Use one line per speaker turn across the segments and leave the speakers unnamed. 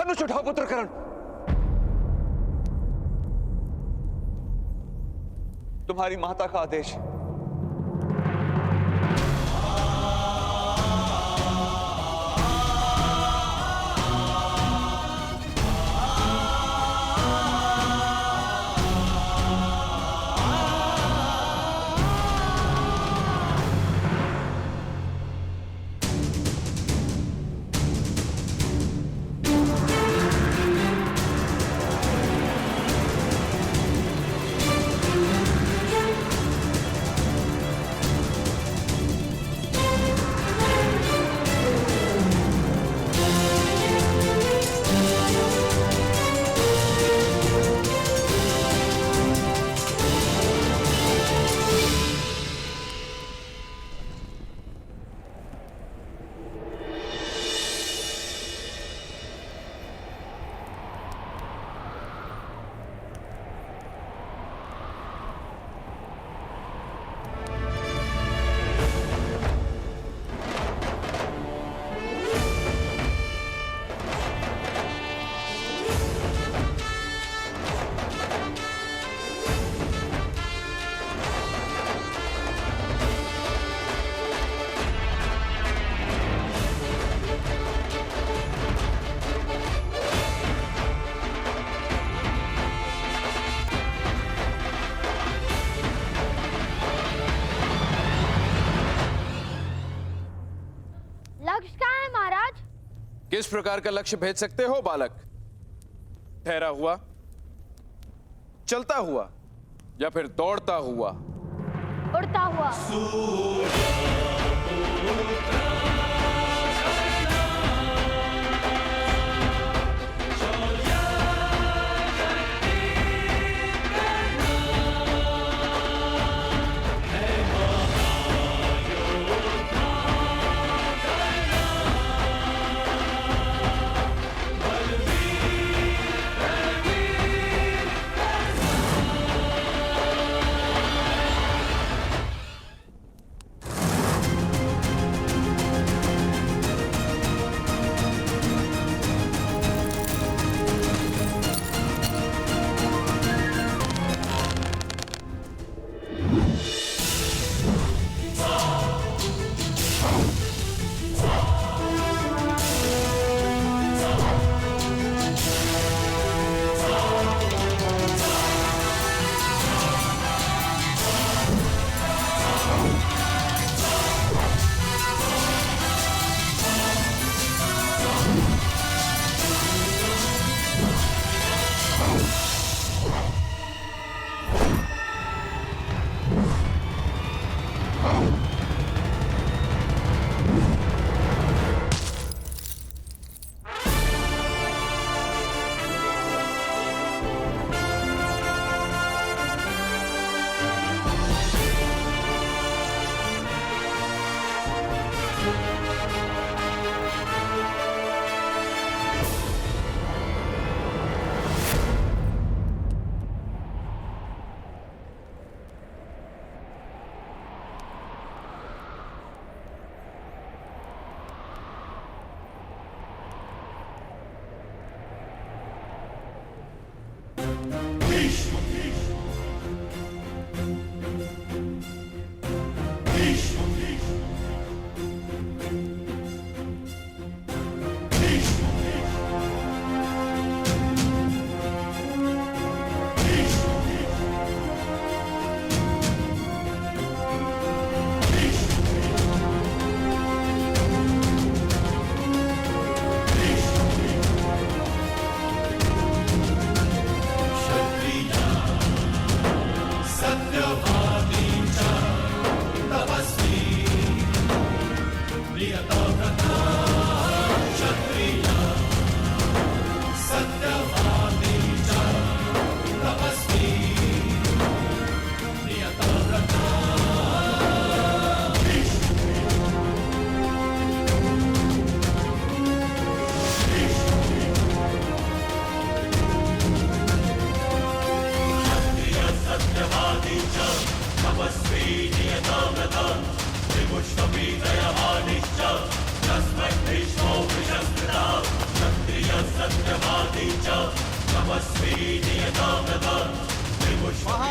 धनुष उठाओ पुत्र कर्ण। तुम्हारी माता का आदेश है।
लक्ष्य कहाँ है महाराज?
किस प्रकार का लक्ष्य भेज सकते हो बालक? ठहरा हुआ, चलता हुआ या फिर दौड़ता हुआ?
उड़ता हुआ।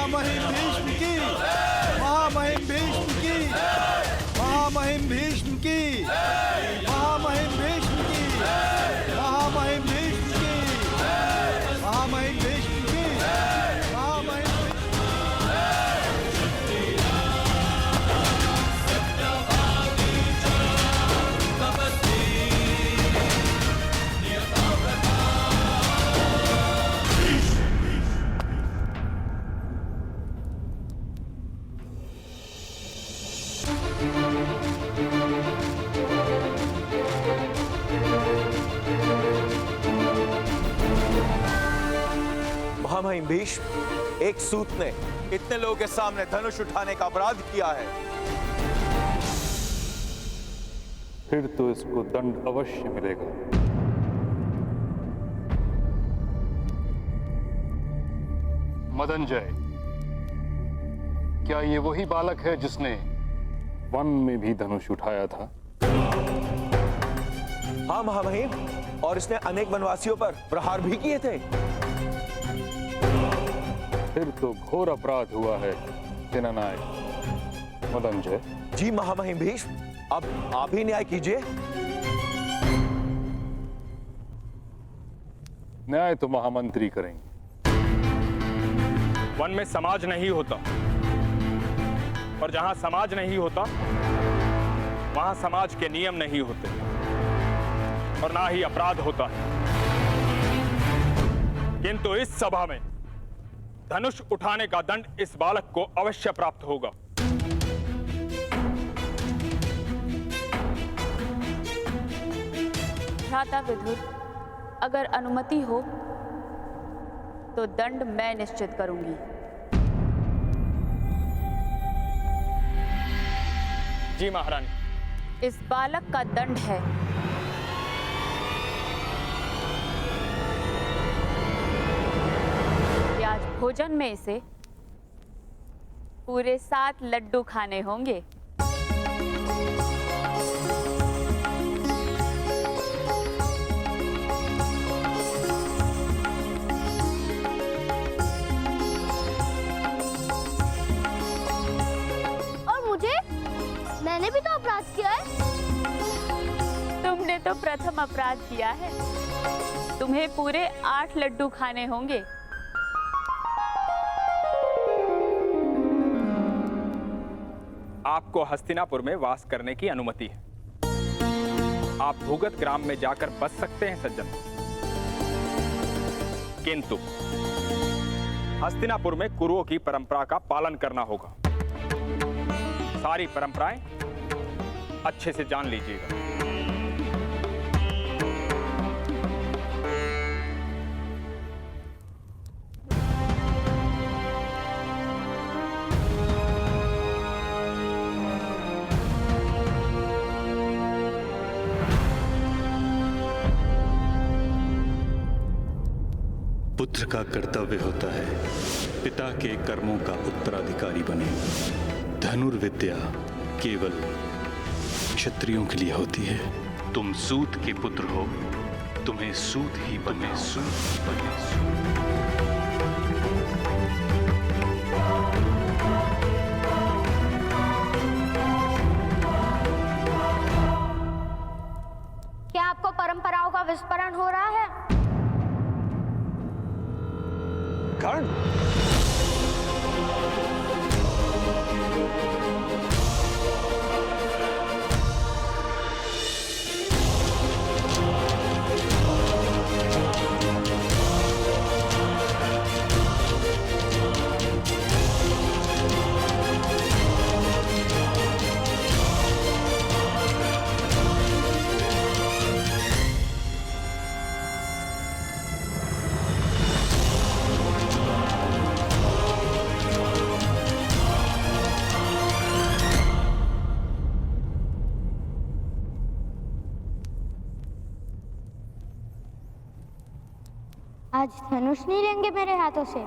महामहिम भीष्म की, महामहिम भीष्म की, महामहिम भीष्म की, महामहिम भीष्म की, महामहिम भीष्म की, महामहिम भीष्म की, महामहिम।
महामहिम भीष्म, एक सूत ने इतने लोगों के सामने धनुष उठाने का अपराध किया है।
फिर तो इसको दंड अवश्य मिलेगा। मदनजय, क्या ये वही बालक है जिसने वन में भी धनुष उठाया था?
हाँ महामहिम, और इसने अनेक वनवासियों पर प्रहार भी किए थे।
फिर तो घोर अपराध हुआ है सेनानायक मदनजय।
जी महामहिम भीष्म, अब आप ही न्याय कीजिए।
न्याय तो महामंत्री करेंगे।
वन में समाज नहीं होता, और जहां समाज नहीं होता वहां समाज के नियम नहीं होते, और ना ही अपराध होता है। किंतु इस सभा में धनुष उठाने का दंड इस बालक को अवश्य प्राप्त होगा।
भ्राता विदुर, अगर अनुमति हो तो दंड मैं निश्चित करूंगी।
जी महारानी।
इस बालक का दंड है कि आज भोजन में इसे पूरे 7 लड्डू खाने होंगे।
और मुझे? मैंने भी तो अपराध किया है।
तुमने तो प्रथम अपराध किया है। तुम्हें पूरे 8 लड्डू खाने होंगे।
आपको हस्तिनापुर में वास करने की अनुमति है। आप भूगत ग्राम में जाकर बस सकते हैं सज्जन, किंतु हस्तिनापुर में कुरुओं की परंपरा का पालन करना होगा। सारी परंपराएं अच्छे से जान लीजिएगा।
पुत्र का कर्तव्य होता है पिता के कर्मों का उत्तराधिकारी बने। धनुर्विद्या केवल क्षत्रियों के लिए होती है। तुम सूत के पुत्र हो, तुम्हें सूत ही बने, सूत ही बने।
क्या आपको परंपराओं का विस्मरण हो रहा है?
कर्ण,
आज धनुष नहीं लेंगे मेरे हाथों से।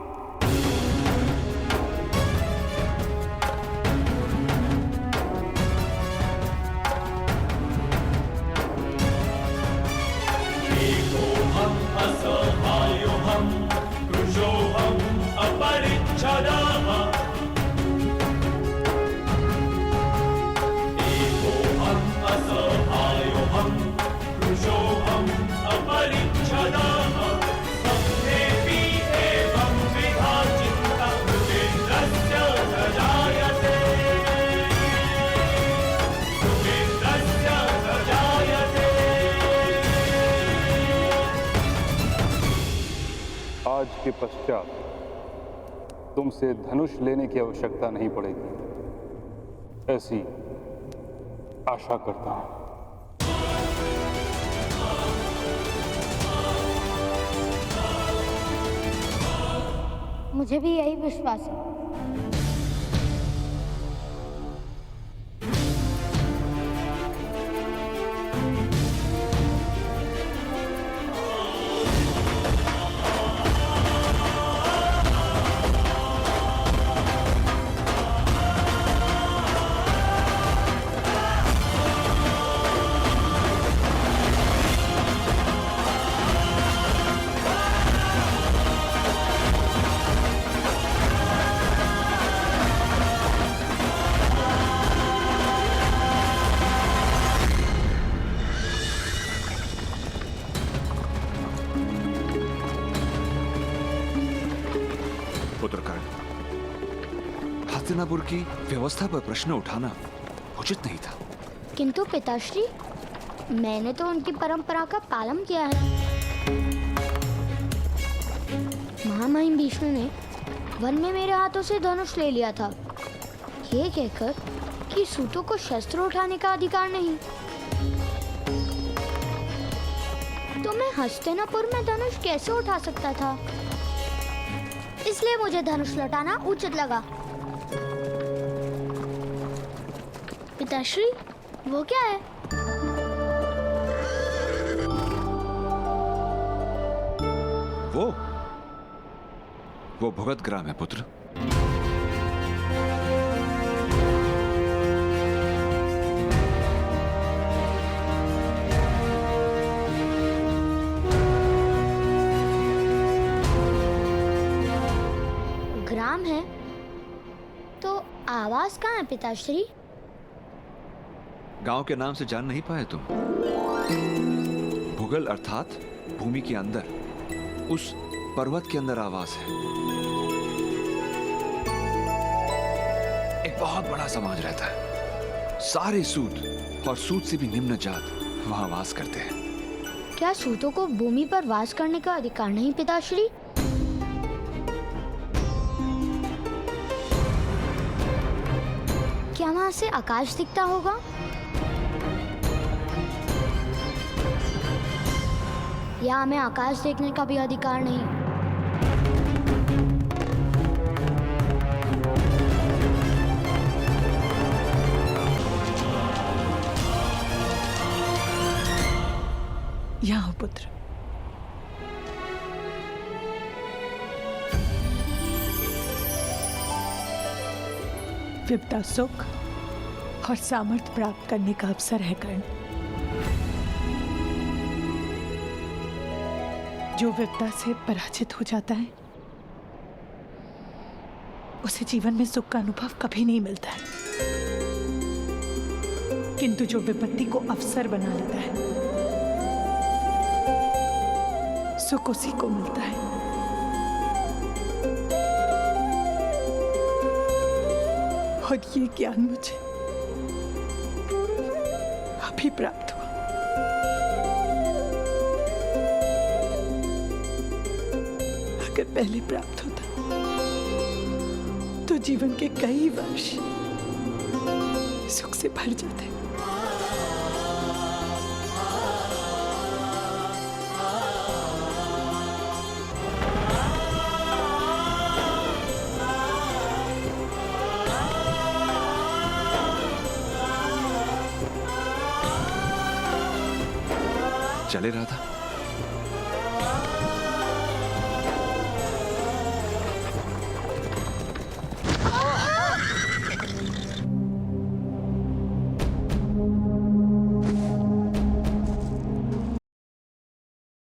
असहायोऽहं कृशोऽहम् अपरिच्छदः
आज के पश्चात तुमसे धनुष लेने की आवश्यकता नहीं पड़ेगी, ऐसी आशा करता हूं।
मुझे भी यही विश्वास है।
पुत्रकर्ण, हस्तिनापुर की व्यवस्था पर प्रश्न उठाना उचित नहीं था।
किंतु पिताश्री, मैंने तो उनकी परंपरा का पालन किया है। महामहिम भीष्म ने वन में मेरे हाथों से धनुष ले लिया था, ये कहकर कि सूतों को शस्त्र उठाने का अधिकार नहीं। तो मैं हस्तिनापुर में धनुष कैसे उठा सकता था? इसलिए मुझे धनुष लौटाना उचित लगा। पिताश्री, वो क्या है?
वो भगत ग्राम है पुत्र।
ग्राम है तो आवास कहाँ है पिताश्री?
गांव के नाम से जान नहीं पाए तुम? भूगल अर्थात भूमि के अंदर, उस पर्वत के अंदर आवास है। एक बहुत बड़ा समाज रहता है, सारे सूत और सूत से भी निम्न जात वहां वास करते हैं।
क्या सूतों को भूमि पर वास करने का अधिकार नहीं पिताश्री? क्या वहां से आकाश दिखता होगा? या हमें आकाश देखने का भी अधिकार नहीं?
यहाँ पुत्र, विपदा सुख और सामर्थ्य प्राप्त करने का अवसर है कर्ण। जो विपदा से पराजित हो जाता है उसे जीवन में सुख का अनुभव कभी नहीं मिलता है, किंतु जो विपत्ति को अवसर बना लेता है सुख उसी को मिलता है। और ये ज्ञान मुझे अभी प्राप्त हुआ। अगर पहले प्राप्त होता तो जीवन के कई वर्ष सुख से भर जाते।
चले रहा था।